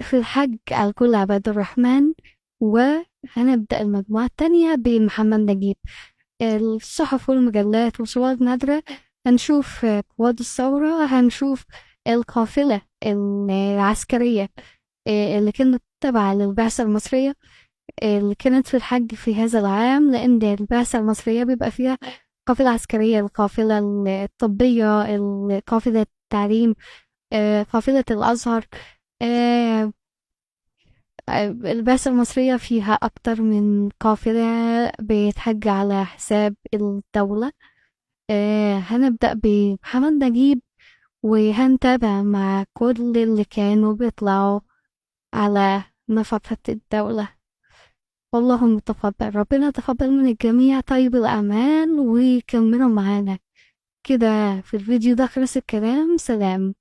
في الحج على كل عباد الرحمن. وهنبدأ المجموعة التانية بمحمد نجيب. الصحف والمجلات وصور نادرة. هنشوف قواد الثورة، هنشوف القافلة العسكرية اللي كانت تابعة للبعثة المصرية، اللي كانت في الحج في هذا العام، لأن البعثة المصرية بيبقى فيها قافلة عسكرية، القافلة الطبية، قافلة التعليم، قافلة الأزهر. آه، البعثة المصرية فيها أكتر من قافلة بتحج على حساب الدولة. هنبدأ بمحمد نجيب، وهنتابع مع كل اللي كانوا بيطلعوا على نفقة الدولة. والله متقبل، ربنا تقبل من الجميع طيب الأعمال، وكملوا معانا كده. في الفيديو ده خلص الكلام، سلام.